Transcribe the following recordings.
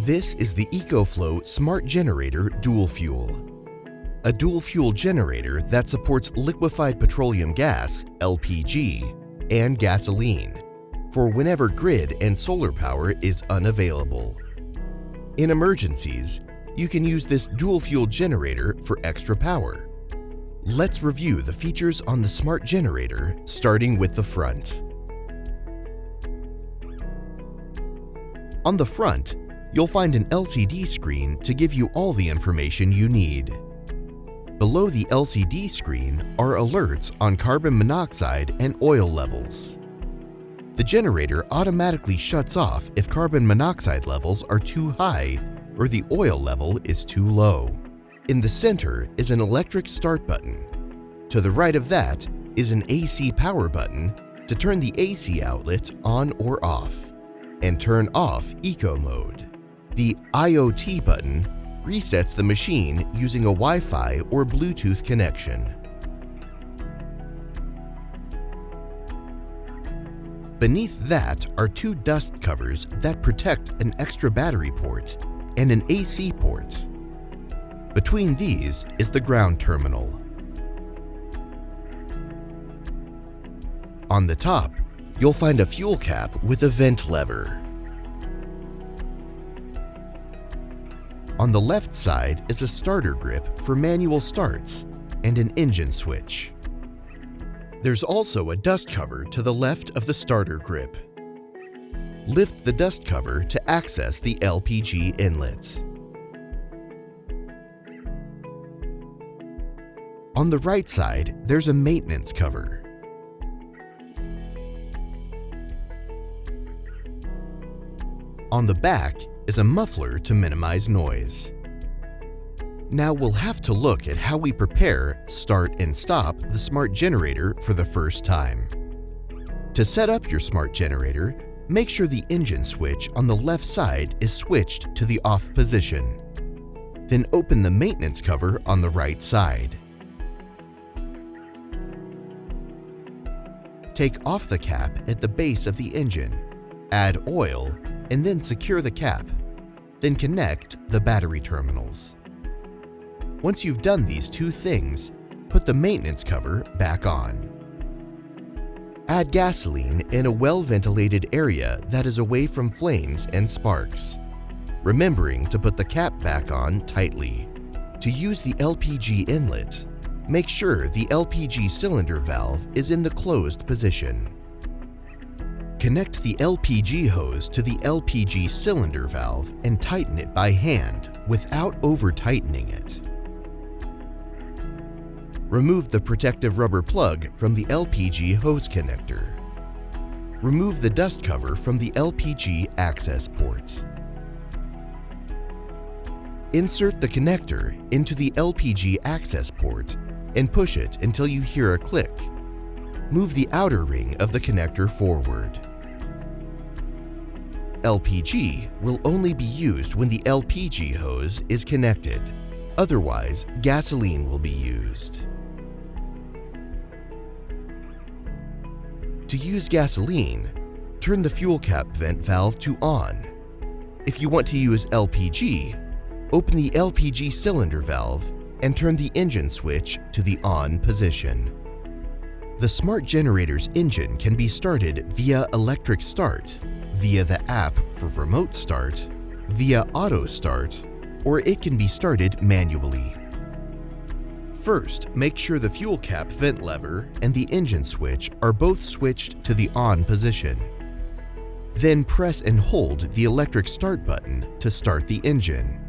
This is the Ecoflow Smart Generator Dual Fuel. A dual fuel generator that supports liquefied petroleum gas, LPG, and gasoline for whenever grid and solar power is unavailable. In emergencies, you can use this dual fuel generator for extra power. Let's review the features on the smart generator, starting with the front. On the front, you'll find an LCD screen to give you all the information you need. Below the LCD screen are alerts on carbon monoxide and oil levels. The generator automatically shuts off if carbon monoxide levels are too high or the oil level is too low. In the center is an electric start button. To the right of that is an AC power button to turn the AC outlet on or off and turn off Eco mode. The IoT button resets the machine using a Wi-Fi or Bluetooth connection. Beneath that are two dust covers that protect an extra battery port and an AC port. Between these is the ground terminal. On the top, you'll find a fuel cap with a vent lever. On the left side is a starter grip for manual starts and an engine switch. There's also a dust cover to the left of the starter grip. Lift the dust cover to access the LPG inlet. On the right side, there's a maintenance cover. On the back is a muffler to minimize noise. Now we'll have to look at how we prepare, start, and stop the smart generator for the first time. To set up your smart generator, make sure the engine switch on the left side is switched to the off position. Then open the maintenance cover on the right side. Take off the cap at the base of the engine, add oil, and then secure the cap. Then connect the battery terminals. Once you've done these two things, put the maintenance cover back on. Add gasoline in a well-ventilated area that is away from flames and sparks, remembering to put the cap back on tightly. To use the LPG inlet, make sure the LPG cylinder valve is in the closed position. Connect the LPG hose to the LPG cylinder valve and tighten it by hand without over-tightening it. Remove the protective rubber plug from the LPG hose connector. Remove the dust cover from the LPG access port. Insert the connector into the LPG access port and push it until you hear a click. Move the outer ring of the connector forward. LPG will only be used when the LPG hose is connected. Otherwise, gasoline will be used. To use gasoline, turn the fuel cap vent valve to on. If you want to use LPG, open the LPG cylinder valve and turn the engine switch to the on position. The smart generator's engine can be started via electric start, via the app for remote start, via auto start, or it can be started manually. First, make sure the fuel cap vent lever and the engine switch are both switched to the on position. Then press and hold the electric start button to start the engine.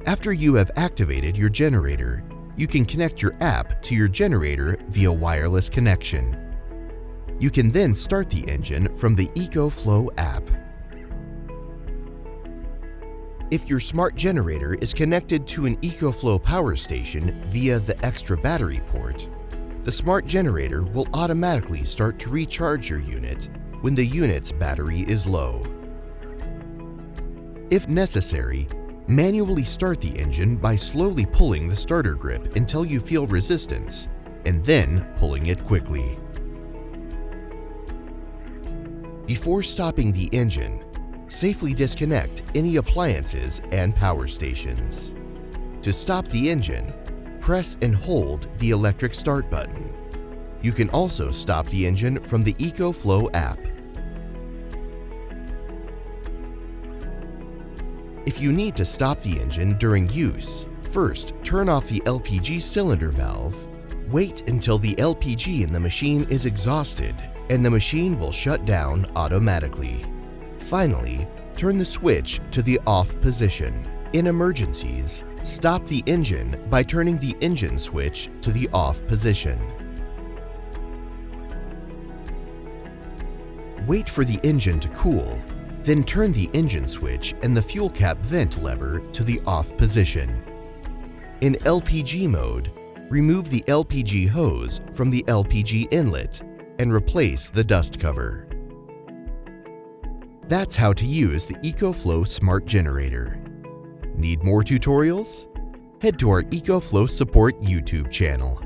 After you have activated your generator, you can connect your app to your generator via wireless connection. You can then start the engine from the Ecoflow app. If your smart generator is connected to an Ecoflow power station via the extra battery port, the smart generator will automatically start to recharge your unit when the unit's battery is low. If necessary, manually start the engine by slowly pulling the starter grip until you feel resistance, and then pulling it quickly. Before stopping the engine, Safely disconnect any appliances and power stations. To stop the engine, press and hold the electric start button. You can also stop the engine from the Ecoflow app. If you need to stop the engine during use, first turn off the LPG cylinder valve. Wait until the LPG in the machine is exhausted and the machine will shut down automatically. Finally, turn the switch to the off position. In emergencies, stop the engine by turning the engine switch to the off position. Wait for the engine to cool, then turn the engine switch and the fuel cap vent lever to the off position. In LPG mode, remove the LPG hose from the LPG inlet and replace the dust cover. That's how to use the Ecoflow Smart Generator. Need more tutorials? Head to our Ecoflow Support YouTube channel.